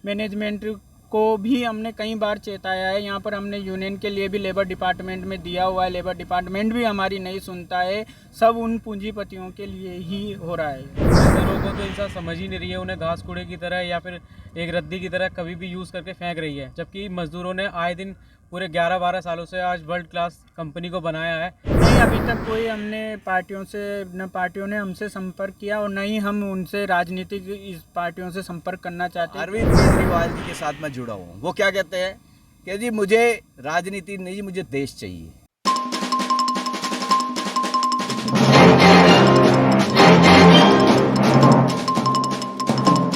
Management को भी हमने कई बार चेताया है। यहाँ पर हमने यूनियन के लिए भी लेबर डिपार्टमेंट में दिया हुआ है, लेबर डिपार्टमेंट भी हमारी नहीं सुनता है। सब उन पूंजीपतियों के लिए ही हो रहा है। मजदूरों को तो इंसान समझ ही नहीं रही है, उन्हें घास कूड़े की तरह या फिर एक रद्दी की तरह कभी भी यूज़ करके फेंक रही है, जबकि मजदूरों ने आए दिन पूरे 11-12 सालों से आज वर्ल्ड क्लास कंपनी को बनाया है। नहीं, अभी तक कोई हमने पार्टियों ने हमसे संपर्क किया और न ही हम उनसे राजनीतिक इस पार्टियों से संपर्क करना चाहते हैं। अरविंद केजरीवाल जी के साथ मैं जुड़ा हूँ। वो क्या कहते हैं कि जी मुझे राजनीति नहीं, मुझे देश चाहिए।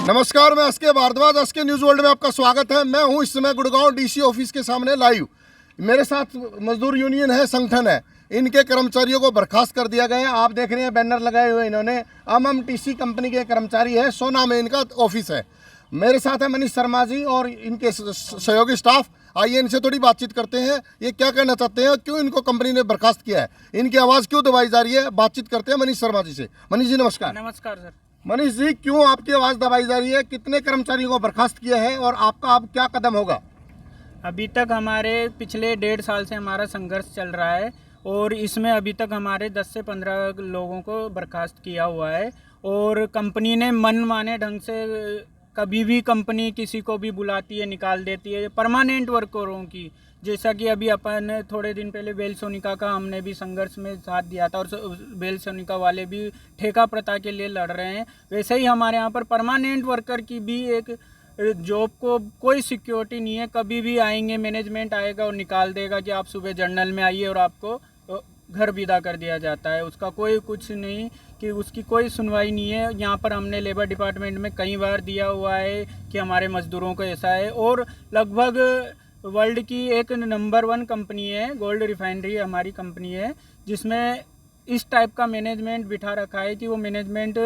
नमस्कार, मैं SK Bhardwaj, SK news world में आपका स्वागत है। मैं हूं इस समय गुड़गांव डीसी ऑफिस के सामने लाइव। मेरे साथ मजदूर यूनियन है, संगठन है, इनके कर्मचारियों को बर्खास्त कर दिया गया है। आप देख रहे हैं बैनर लगाए हुए इन्होंने। MMTC कंपनी के कर्मचारी है, सोना में इनका ऑफिस है। मेरे साथ है मनीष शर्मा जी और इनके सहयोगी स्टाफ। आइए इनसे थोड़ी बातचीत करते हैं, ये क्या कहना चाहते हैं, क्यों इनको कंपनी ने बर्खास्त किया है, इनकी आवाज़ क्यों दबाई जा रही है। बातचीत करते हैं मनीष शर्मा जी से। मनीष जी नमस्कार। नमस्कार सर। मनीष जी, क्यों आपकी आवाज़ दबाई जा रही है, कितने कर्मचारियों को बर्खास्त किया है और आपका अब क्या कदम होगा? अभी तक हमारे पिछले 1.5 साल से हमारा संघर्ष चल रहा है और इसमें अभी तक हमारे 10 से 15 लोगों को बर्खास्त किया हुआ है। और कंपनी ने मनमाने ढंग से कभी भी कंपनी किसी को भी बुलाती है, निकाल देती है परमानेंट वर्करों की। जैसा कि अभी अपन थोड़े दिन पहले बेल सोनिका का हमने भी संघर्ष में साथ दिया था और बेल सोनिका वाले भी ठेका प्रथा के लिए लड़ रहे हैं। वैसे ही हमारे यहाँ पर परमानेंट वर्कर की भी एक जॉब को कोई सिक्योरिटी नहीं है। कभी भी आएंगे, मैनेजमेंट आएगा और निकाल देगा कि आप सुबह जर्नल में आइए और आपको घर विदा कर दिया जाता है। उसका कोई कुछ नहीं, कि उसकी कोई सुनवाई नहीं है। यहाँ पर हमने लेबर डिपार्टमेंट में कई बार दिया हुआ है कि हमारे मजदूरों को ऐसा है। और लगभग वर्ल्ड की एक नंबर 1 कंपनी है, गोल्ड रिफाइनरी हमारी कंपनी है, जिसमें इस टाइप का मैनेजमेंट बिठा रखा है कि वो मैनेजमेंट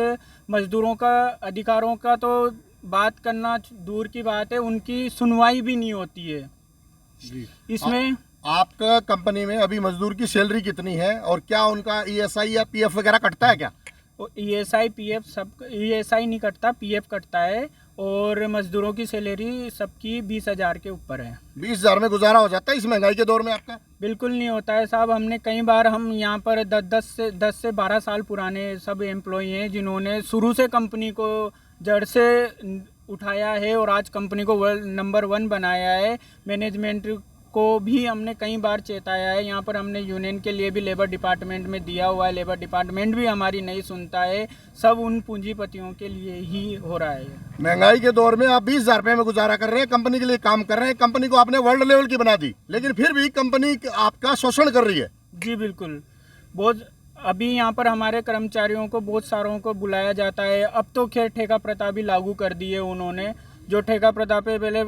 मजदूरों का अधिकारों का तो बात करना दूर की बात है, उनकी सुनवाई भी नहीं होती है जी। इसमें आपका कंपनी में अभी मजदूर की सैलरी कितनी है और क्या उनका ESI या PF वगैरह कटता है क्या? ESI PF सब, ESI नहीं कटता, PF कटता है। और मजदूरों की सैलरी सबकी 20,000 के ऊपर है। 20,000 में गुजारा हो जाता है इस महंगाई के दौर में आपका? बिल्कुल नहीं होता है साहब। हमने कई बार, हम यहाँ पर 10 से 12 साल पुराने सब एम्प्लॉई हैं जिन्होंने शुरू से कंपनी को जड़ से उठाया है और आज कंपनी को वर्ल्ड नंबर 1 बनाया है। मैनेजमेंट को भी हमने कई बार चेताया है। यहाँ पर हमने यूनियन के लिए भी लेबर डिपार्टमेंट में दिया हुआ है, लेबर डिपार्टमेंट भी हमारी नहीं सुनता है। सब उन पूंजीपतियों के लिए ही हो रहा है। महंगाई के दौर में आप 20,000 रुपये में गुजारा कर रहे हैं, कंपनी के लिए काम कर रहे हैं, कंपनी को आपने वर्ल्ड लेवल की बना दी, लेकिन फिर भी कंपनी आपका शोषण कर रही है। जी बिल्कुल। बहुत अभी यहाँ पर हमारे कर्मचारियों को बहुत सारों को बुलाया जाता है। अब तो खैर ठेका प्रथा भी लागू कर दी है उन्होंने। जो ठेका प्रथा पे पहले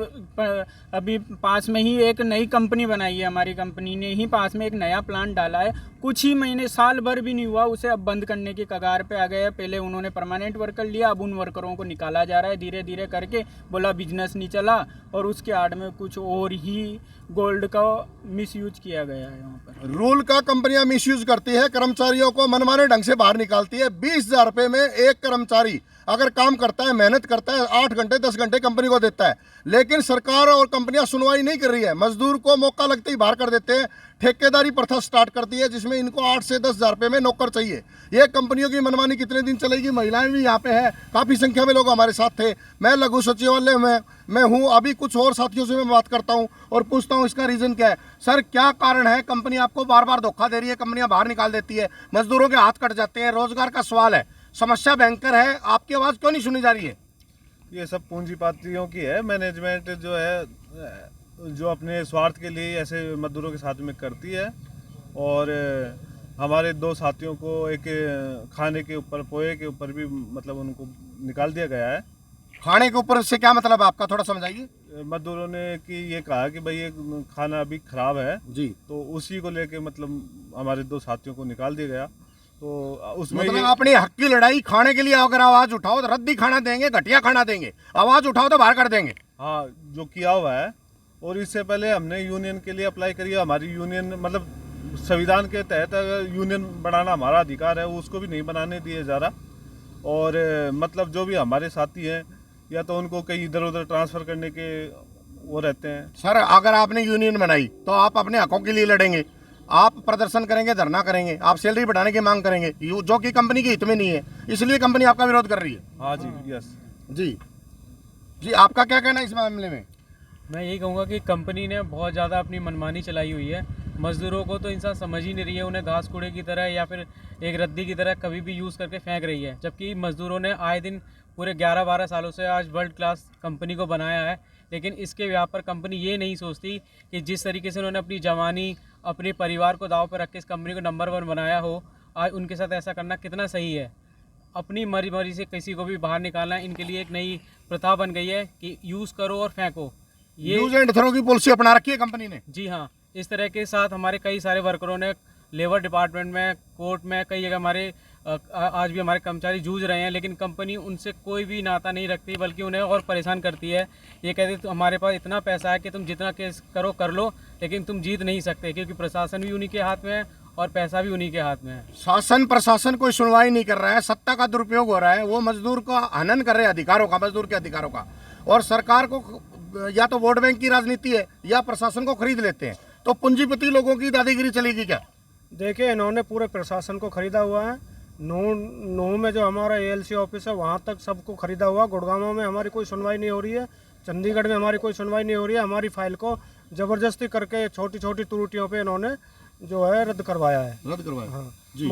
अभी पास में ही एक नई कंपनी बनाई है, हमारी कंपनी ने ही पास में एक नया प्लांट डाला है। कुछ ही महीने, साल भर भी नहीं हुआ उसे अब बंद करने की कगार पे आ गए हैं। पहले उन्होंने परमानेंट वर्कर लिया, अब उन वर्करों को निकाला जा रहा है धीरे धीरे करके। बोला बिजनेस नहीं चला और उसके आड़ में कुछ और ही गोल्ड का मिसयूज किया गया है। यहाँ पर रूल का कंपनियां मिसयूज करती है, कर्मचारियों को मनमाने ढंग से बाहर निकालती है। 20,000 रुपये में एक कर्मचारी अगर काम करता है, मेहनत करता है, 8 घंटे 10 घंटे कंपनी को देता है, लेकिन सरकार और कंपनियां सुनवाई नहीं कर रही है। मजदूर को मौका लगते ही बाहर कर देते हैं। ठेकेदारी प्रथा स्टार्ट करती है जिसमें इनको 8 से 10,000 रुपये में नौकर चाहिए। ये कंपनियों की मनमानी कितने दिन चलेगी? महिलाएं भी यहाँ पे है, काफ़ी संख्या में लोग हमारे साथ थे। मैं लघु सचिवालय में मैं हूँ, अभी कुछ और साथियों से मैं बात करता हूँ और पूछता हूँ इसका रीज़न क्या है। सर, क्या कारण है? कंपनी आपको बार बार धोखा दे रही है, कंपनियाँ बाहर निकाल देती है, मजदूरों के हाथ कट जाते हैं, रोजगार का सवाल है, समस्या भयंकर है, आपकी आवाज़ क्यों नहीं सुनी जा रही है? ये सब पूंजीपतियों की है। मैनेजमेंट जो है जो अपने स्वार्थ के लिए ऐसे मजदूरों के साथ में करती है। और हमारे 2 साथियों को एक खाने के ऊपर, पोहे के ऊपर भी मतलब उनको निकाल दिया गया है। खाने के ऊपर से क्या मतलब है आपका, थोड़ा समझाइए। मजदूरों ने कि ये कहा कि भाई ये खाना अभी ख़राब है जी, तो उसी को लेके मतलब हमारे 2 साथियों को निकाल दिया गया। तो उसमें मतलब अपनी हक की लड़ाई खाने के लिए अगर आवाज़ उठाओ तो रद्दी खाना देंगे, घटिया खाना देंगे, आवाज़ उठाओ तो बाहर कर देंगे। हाँ, जो किया हुआ है। और इससे पहले हमने यूनियन के लिए अप्लाई करी है। हमारी यूनियन मतलब संविधान के तहत अगर यूनियन बनाना हमारा अधिकार है, उसको भी नहीं बनाने दिए जा रहा। और मतलब जो भी हमारे साथी हैं या तो उनको कहीं इधर उधर ट्रांसफ़र करने के वो रहते हैं। सर अगर आपने यूनियन बनाई तो आप अपने हकों के लिए लड़ेंगे, आप प्रदर्शन करेंगे, धरना करेंगे, आप सैलरी बढ़ाने की मांग करेंगे, जो कि कंपनी के हित में नहीं है, इसलिए कंपनी आपका विरोध कर रही है। हाँ जी, यस जी जी, आपका क्या कहना है इस मामले में? मैं यही कहूँगा कि कंपनी ने बहुत ज़्यादा अपनी मनमानी चलाई हुई है। मज़दूरों को तो इंसान समझ ही नहीं रही है, उन्हें घास कूड़े की तरह या फिर एक रद्दी की तरह कभी भी यूज़ करके फेंक रही है। जबकि मज़दूरों ने आए दिन पूरे 11-12 सालों से आज वर्ल्ड क्लास कंपनी को बनाया है, लेकिन इसके व्याप पर कंपनी ये नहीं सोचती कि जिस तरीके से उन्होंने अपनी जवानी, अपने परिवार को दाव पर रख के इस कंपनी को नंबर 1 बनाया हो, आज उनके साथ ऐसा करना कितना सही है। अपनी मर्जी से किसी को भी बाहर निकालना इनके लिए एक नई प्रथा बन गई है कि यूज़ करो और फेंको। ये यूज एंड थ्रो की पॉलिसी अपना रखी है कंपनी ने। जी हाँ, इस तरह के साथ हमारे कई सारे वर्करों ने लेबर डिपार्टमेंट में, कोर्ट में, कई जगह हमारे आज भी हमारे कर्मचारी जूझ रहे हैं, लेकिन कंपनी उनसे कोई भी नाता नहीं रखती, बल्कि उन्हें और परेशान करती है। ये कहती है हमारे पास इतना पैसा है कि तुम जितना केस करो कर लो, लेकिन तुम जीत नहीं सकते, क्योंकि प्रशासन भी उन्हीं के हाथ में है और पैसा भी उन्हीं के हाथ में है। शासन प्रशासन कोई सुनवाई नहीं कर रहा है, सत्ता का दुरुपयोग हो रहा है, वो मजदूर का हनन कर रहे हैं, अधिकारों का, मजदूर के अधिकारों का। और सरकार को या तो वोट बैंक की राजनीति है या प्रशासन को खरीद लेते हैं। तो पूंजीपति लोगों की दादागिरी चलेगी क्या? देखिए, इन्होंने पूरे प्रशासन को खरीदा हुआ है। नूह में जो हमारा ALC ऑफिस है वहाँ तक सबको खरीदा हुआ। गुड़गांव में हमारी कोई सुनवाई नहीं हो रही है, चंडीगढ़ में हमारी कोई सुनवाई नहीं हो रही है। हमारी फाइल को ज़बरदस्ती करके छोटी छोटी त्रुटियों पे इन्होंने जो है रद्द करवाया है। रद्द करवाया। हाँ, जी।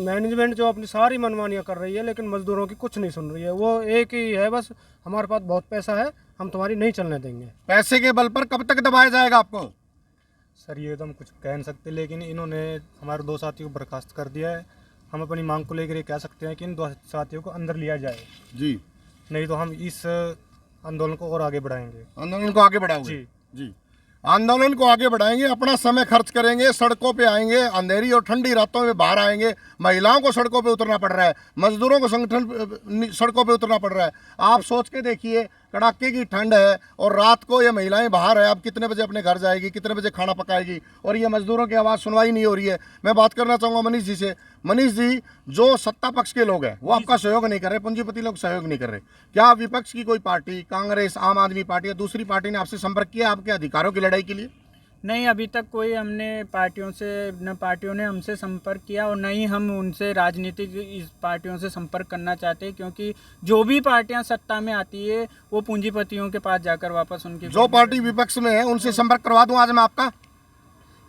मैनेजमेंट जो अपनी सारी मनमानियाँ कर रही है, लेकिन मजदूरों की कुछ नहीं सुन रही है। वो एक ही है बस, हमारे पास बहुत पैसा है, हम तुम्हारी नहीं चलने देंगे। पैसे के बल पर कब तक दबाया जाएगा आपको? सर ये तो हम कुछ कह नहीं सकते, लेकिन इन्होंने हमारे 2 साथियों को बर्खास्त कर दिया है। हम अपनी मांग को लेकर ये कह सकते हैं कि इन 2 साथियों को अंदर लिया जाए, जी, नहीं तो हम इस आंदोलन को और आगे बढ़ाएंगे। आंदोलन को आगे बढ़ाओगे? जी जी, आंदोलन को आगे बढ़ाएंगे, अपना समय खर्च करेंगे, सड़कों पे आएंगे, अंधेरी और ठंडी रातों में बाहर आएंगे। महिलाओं को सड़कों पे उतरना पड़ रहा है, मजदूरों को संगठन सड़कों पे उतरना पड़ रहा है। आप सोच के देखिए, कड़ाके की ठंड है और रात को ये महिलाएं बाहर है, अब कितने बजे अपने घर जाएगी, कितने बजे खाना पकाएगी, और ये मजदूरों की आवाज़ सुनवाई नहीं हो रही है। मैं बात करना चाहूँगा मनीष जी से। मनीष जी, जो सत्ता पक्ष के लोग हैं वो आपका सहयोग नहीं कर रहे, पूंजीपति लोग सहयोग नहीं कर रहे, क्या विपक्ष की कोई पार्टी, कांग्रेस, आम आदमी पार्टी या दूसरी पार्टी ने आपसे संपर्क किया आपके अधिकारों की लड़ाई के लिए? नहीं, अभी तक कोई हमने पार्टियों से, न पार्टियों ने हमसे संपर्क किया और न ही हम उनसे राजनीतिक इस पार्टियों से संपर्क करना चाहते, क्योंकि जो भी पार्टियां सत्ता में आती है वो पूंजीपतियों के पास जाकर वापस उनकी जो पार्टी विपक्ष में है उनसे संपर्क करवा दूं आज मैं आपका?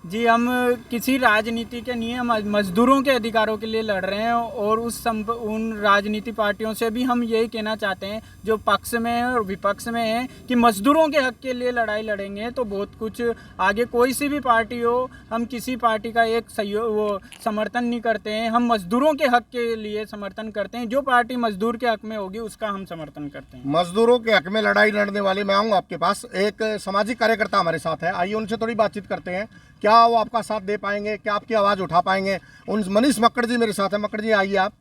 जी, हम किसी राजनीति के नहीं, हम मजदूरों के अधिकारों के लिए लड़ रहे हैं और उन राजनीति पार्टियों से भी हम यही कहना चाहते हैं जो पक्ष में है और विपक्ष में है कि मजदूरों के हक के लिए लड़ाई लड़ेंगे तो बहुत कुछ आगे, कोई सी भी पार्टी हो, हम किसी पार्टी का एक समर्थन नहीं करते हैं। हम मजदूरों के हक के लिए समर्थन करते हैं, जो पार्टी मजदूर के हक में होगी उसका हम समर्थन करते हैं। मजदूरों के हक में लड़ाई लड़ने वाले, मैं आऊँगा आपके पास, एक सामाजिक कार्यकर्ता हमारे साथ है, आइए उनसे थोड़ी बातचीत करते हैं। क्या वो आपका साथ दे पाएंगे, क्या आपकी आवाज़ उठा पाएंगे? उन मनीष मक्कड़ जी मेरे साथ है। मक्कड़ जी आइए आप।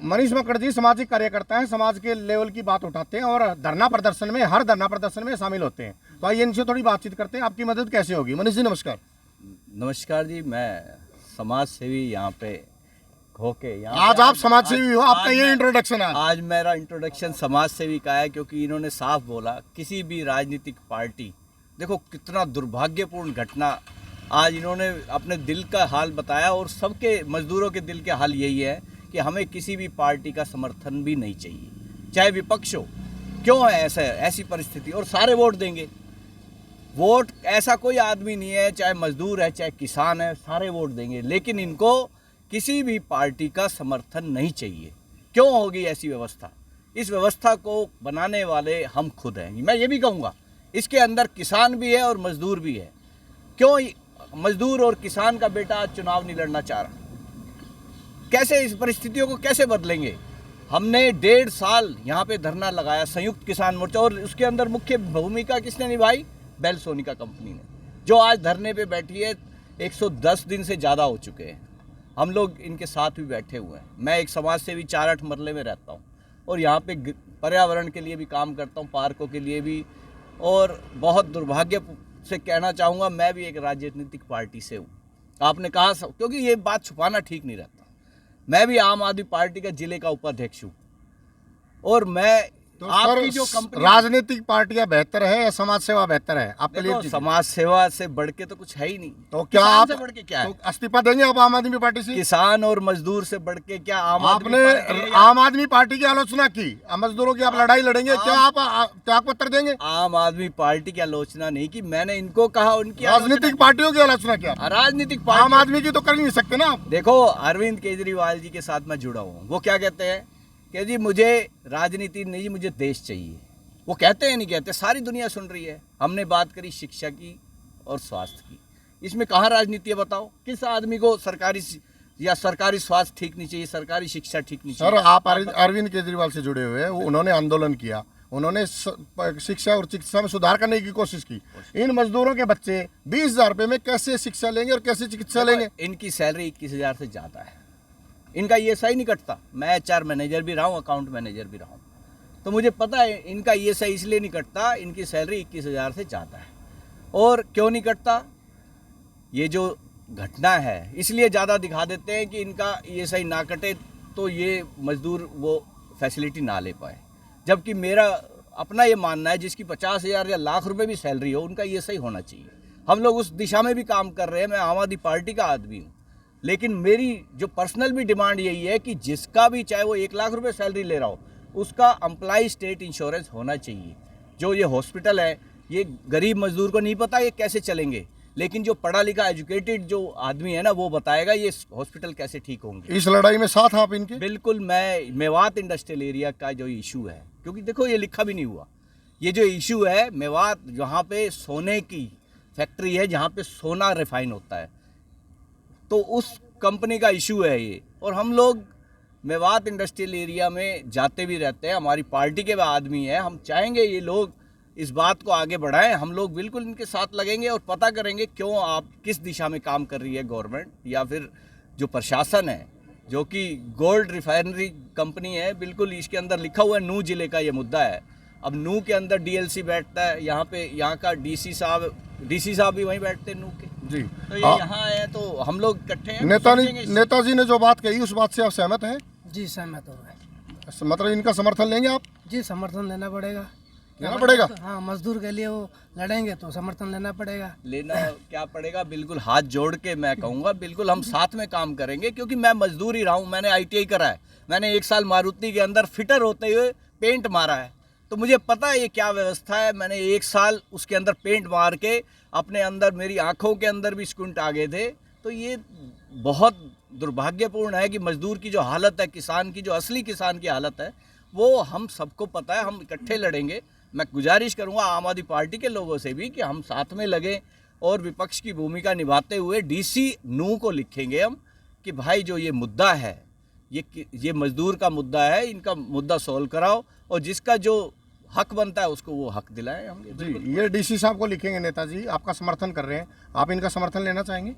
मनीष मक्कड़ जी सामाजिक कार्यकर्ता हैं, समाज के लेवल की बात उठाते हैं और धरना प्रदर्शन में, हर धरना प्रदर्शन में शामिल होते हैं। तो आइए इनसे थोड़ी बातचीत करते हैं, आपकी मदद कैसे होगी? मनीष जी नमस्कार। नमस्कार जी, मैं समाज सेवी यहाँ पे होके यहाँ आज आप समाज सेवी हो, आपका ये इंट्रोडक्शन है? आज मेरा इंट्रोडक्शन समाज सेवी का है, क्योंकि इन्होंने साफ बोला किसी भी राजनीतिक पार्टी, देखो कितना दुर्भाग्यपूर्ण घटना, आज इन्होंने अपने दिल का हाल बताया और सबके मजदूरों के दिल के हाल यही है कि हमें किसी भी पार्टी का समर्थन भी नहीं चाहिए, चाहे विपक्ष हो। क्यों है ऐसी परिस्थिति? और सारे वोट देंगे। वोट ऐसा कोई आदमी नहीं है, चाहे मजदूर है चाहे किसान है, सारे वोट देंगे, लेकिन इनको किसी भी पार्टी का समर्थन नहीं चाहिए। क्यों होगी ऐसी व्यवस्था? इस व्यवस्था को बनाने वाले हम खुद हैं। मैं ये भी कहूँगा इसके अंदर किसान भी है और मजदूर भी है। क्यों मजदूर और किसान का बेटा आज चुनाव नहीं लड़ना चाह रहा? कैसे इस परिस्थितियों को कैसे बदलेंगे? हमने 1.5 साल यहाँ पे धरना लगाया, संयुक्त किसान मोर्चा, और उसके अंदर मुख्य भूमिका किसने निभाई? बेल सोनिका कंपनी ने, जो आज धरने पे बैठी है। 110 दिन से ज़्यादा हो चुके हैं, हम लोग इनके साथ भी बैठे हुए हैं। मैं एक समाज सेवी 4-8 मरले में रहता हूँ और यहाँ पे पर्यावरण के लिए भी काम करता हूँ, पार्कों के लिए भी, और बहुत दुर्भाग्य से कहना चाहूँगा मैं भी एक राजनीतिक पार्टी से हूँ। आपने कहा, क्योंकि ये बात छुपाना ठीक नहीं रहता, मैं भी आम आदमी पार्टी का जिले का उपाध्यक्ष हूँ और मैं तो आपकी सर, जो कंपनी राजनीतिक पार्टियां बेहतर है या समाज सेवा बेहतर है आपके लिए? देखो, समाज सेवा से बढ़ के तो कुछ है ही नहीं। तो क्या किसान आप से बढ़ के क्या है? तो इस्तीफा देंगे आप आम आदमी पार्टी से? किसान और मजदूर से बढ़ के क्या आम आदमी आपने पार्टी है या- आम आदमी पार्टी की आलोचना की, मजदूरों की आप लड़ाई लड़ेंगे, क्या आप त्याग पत्र देंगे? आम आदमी पार्टी की आलोचना नहीं की मैंने, इनको कहा उनकी राजनीतिक पार्टियों की आलोचना किया। राजनीतिक आम पार्टी। आदमी की तो कर ही नहीं सकते ना आप। देखो, अरविंद केजरीवाल जी के साथ मैं जुड़ा हूँ, वो क्या कहते हैं कि जी मुझे राजनीति नहीं, मुझे देश चाहिए। वो कहते हैं नहीं कहते, सारी दुनिया सुन रही है। हमने बात करी शिक्षा की और स्वास्थ्य की, इसमें कहाँ राजनीति है बताओ? किस आदमी को सरकारी स्वास्थ्य ठीक नहीं चाहिए, सरकारी शिक्षा ठीक नहीं चाहिए? सर, आप अरविंद केजरीवाल से जुड़े हुए हैं, उन्होंने आंदोलन किया, उन्होंने शिक्षा और चिकित्सा में सुधार करने की कोशिश की। इन मजदूरों के बच्चे 20,000 रुपए में कैसे शिक्षा लेंगे और कैसे चिकित्सा लेंगे? इनकी सैलरी 21,000 से ज़्यादा है, इनका ESI नहीं कटता। मैं HR मैनेजर भी रहा हूँ, अकाउंट मैनेजर भी रहा हूँ, तो मुझे पता है इनका ESI इसलिए नहीं कटता, इनकी सैलरी 21,000 से ज़्यादा है। और क्यों नहीं कटता? ये जो घटना है इसलिए ज़्यादा दिखा देते हैं कि इनका ESI ना कटे तो ये मजदूर वो फैसिलिटी ना ले पाए, जबकि मेरा अपना ये मानना है जिसकी 50,000 या लाख रुपए भी सैलरी हो, उनका ESI होना चाहिए। हम लोग उस दिशा में भी काम कर रहे हैं। मैं आम आदमी पार्टी का आदमी हूँ, लेकिन मेरी जो पर्सनल भी डिमांड यही है कि जिसका भी, चाहे वो 1 लाख रुपए सैलरी ले रहा हो, उसका एम्प्लॉय स्टेट इंश्योरेंस होना चाहिए। जो ये हॉस्पिटल है, ये गरीब मजदूर को नहीं पता ये कैसे चलेंगे, लेकिन जो पढ़ा लिखा एजुकेटेड जो आदमी है ना, वो बताएगा ये हॉस्पिटल कैसे ठीक होंगे। इस लड़ाई में साथ आप इनके? बिल्कुल। मैं मेवात इंडस्ट्रियल एरिया का जो इशू है, क्योंकि देखो ये लिखा भी नहीं हुआ, ये जो इशू है मेवात, जहाँ पे सोने की फैक्ट्री है, जहाँ पे सोना रिफाइन होता है, तो उस कंपनी का इशू है ये। और हम लोग मेवात इंडस्ट्रियल एरिया में जाते भी रहते हैं, हमारी पार्टी के आदमी हैं, हम चाहेंगे ये लोग इस बात को आगे बढ़ाएं। हम लोग बिल्कुल इनके साथ लगेंगे और पता करेंगे क्यों आप किस दिशा में काम कर रही है गवर्नमेंट या फिर जो प्रशासन है, जो कि गोल्ड रिफाइनरी कंपनी है। बिल्कुल इसके अंदर लिखा हुआ है नूह जिले का ये मुद्दा है। अब नूह के अंदर DLC बैठता है, यहाँ का DC साहब भी वहीं बैठते हैं नूह के। जी, तो ये यहाँ आए हैं, तो हम लोग इकट्ठे हैं। नेताजी ने जो बात कही उस बात से आप सहमत हैं? जी सहमत हो गए। मतलब इनका समर्थन लेंगे आप? जी समर्थन लेना पड़ेगा। लेना पड़ेगा? हाँ, मजदूर के लिए वो लड़ेंगे तो समर्थन लेना पड़ेगा। लेना क्या पड़ेगा? बिल्कुल हाथ जोड़ के मैं कहूँगा, बिल्कुल हम साथ में काम करेंगे, क्योंकि मैं मजदूर ही रहा हूँ। मैंने ITI करा है, मैंने 1 साल मारुति के अंदर फिटर होते हुए पेंट मारा है, तो मुझे पता है ये क्या व्यवस्था है। मैंने 1 साल उसके अंदर पेंट मार के अपने अंदर, मेरी आंखों के अंदर भी स्क्विंट आ गए थे। तो ये बहुत दुर्भाग्यपूर्ण है कि मजदूर की जो हालत है, किसान की जो असली किसान की हालत है, वो हम सबको पता है। हम इकट्ठे लड़ेंगे। मैं गुजारिश करूंगा आम आदमी पार्टी के लोगों से भी कि हम साथ में लगें और विपक्ष की भूमिका निभाते हुए DC नूह को लिखेंगे हम कि भाई जो ये मुद्दा है, ये मजदूर का मुद्दा है, इनका मुद्दा सॉल्व कराओ और जिसका जो हक बनता है उसको वो हक दिलाएं हम। जी, ये DC साहब को लिखेंगे। नेताजी आपका समर्थन कर रहे हैं, आप इनका समर्थन लेना चाहेंगे?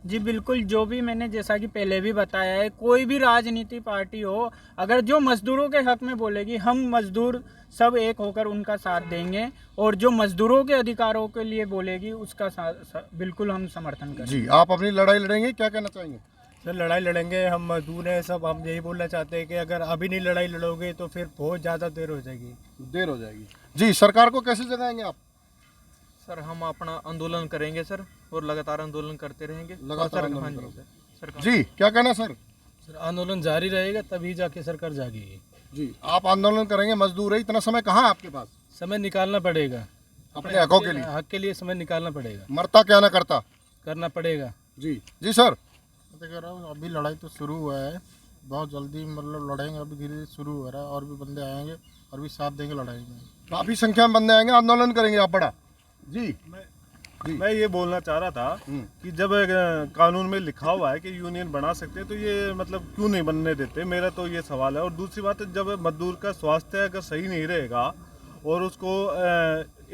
जी बिल्कुल। जो भी मैंने जैसा कि पहले भी बताया है, कोई भी राजनीति पार्टी हो, अगर जो मजदूरों के हक में बोलेगी, हम मजदूर सब एक होकर उनका साथ देंगे, और जो मजदूरों के अधिकारों के लिए बोलेगी उसका बिल्कुल हम समर्थन करेंगे। जी, आप अपनी लड़ाई लड़ेंगे, क्या कहना चाहेंगे? सर, लड़ाई लड़ेंगे, हम मजदूर हैं सब। हम यही बोलना चाहते हैं कि अगर अभी नहीं लड़ाई लड़ोगे तो फिर बहुत ज़्यादा देर हो जाएगी। देर हो जाएगी। जी, सरकार को कैसे जगाएंगे आप? सर, हम अपना आंदोलन करेंगे सर, और लगातार आंदोलन करते रहेंगे। लगातार सर, आंदोलन हाँ जी करोगे। सर, सरकार। जी, क्या कहना सर? सर, आंदोलन जारी रहेगा तभी जाके सरकार जागेगी। जी, आप आंदोलन करेंगे, मजदूर है, इतना समय कहाँ है आपके पास? समय निकालना पड़ेगा, अपने हकों के लिए। हक के लिए समय निकालना पड़ेगा, मरता क्या ना करता। करना पड़ेगा। जी जी सर। मैं तो कह रहा हूँ अभी लड़ाई तो शुरू हुआ है, बहुत जल्दी मतलब लड़ेंगे। अभी धीरे धीरे शुरू हो रहा है, और भी बंदे आएंगे और भी साथ देंगे लड़ाई में। काफी संख्या में बंदे आएंगे, आंदोलन करेंगे आप बड़ा। जी, मैं ये बोलना चाह रहा था कि जब कानून में लिखा हुआ है कि यूनियन बना सकते हैं, तो ये मतलब क्यों नहीं बनने देते? मेरा तो ये सवाल है। और दूसरी बात है, जब मजदूर का स्वास्थ्य अगर सही नहीं रहेगा और उसको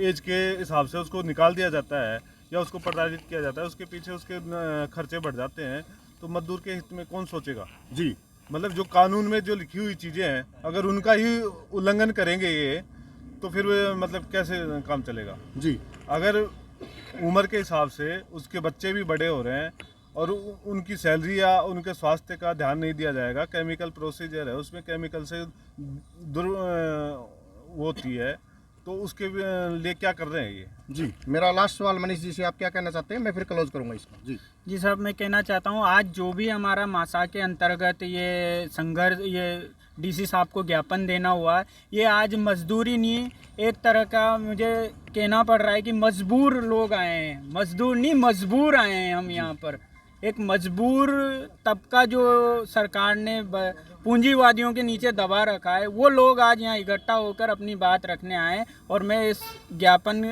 एज के हिसाब से उसको निकाल दिया जाता है या उसको प्रताड़ित किया जाता है, उसके पीछे उसके खर्चे बढ़ जाते हैं, तो मजदूर के हित में कौन सोचेगा? जी, मतलब जो कानून में जो लिखी हुई चीज़ें हैं, अगर उनका ही उल्लंघन करेंगे ये, तो फिर मतलब कैसे काम चलेगा? जी, अगर उम्र के हिसाब से उसके बच्चे भी बड़े हो रहे हैं और उनकी सैलरी या उनके स्वास्थ्य का ध्यान नहीं दिया जाएगा, केमिकल प्रोसीजर है, उसमें केमिकल से वो होती है, तो उसके लिए क्या कर रहे हैं ये? जी, मेरा लास्ट सवाल मनीष जी से, आप क्या कहना चाहते हैं? मैं फिर क्लोज करूंगा इसको। जी जी साहब, मैं कहना चाहता हूँ आज जो भी हमारा मासा के अंतर्गत ये संघर्ष, ये डीसी साहब को ज्ञापन देना हुआ है, ये आज मजदूरी नहीं, एक तरह का मुझे कहना पड़ रहा है कि मजबूर लोग आए हैं, मजदूर नहीं मजबूर आए हैं हम यहाँ पर। एक मजबूर तबका जो सरकार ने पूंजीवादियों के नीचे दबा रखा है, वो लोग आज यहाँ इकट्ठा होकर अपनी बात रखने आए और मैं इस ज्ञापन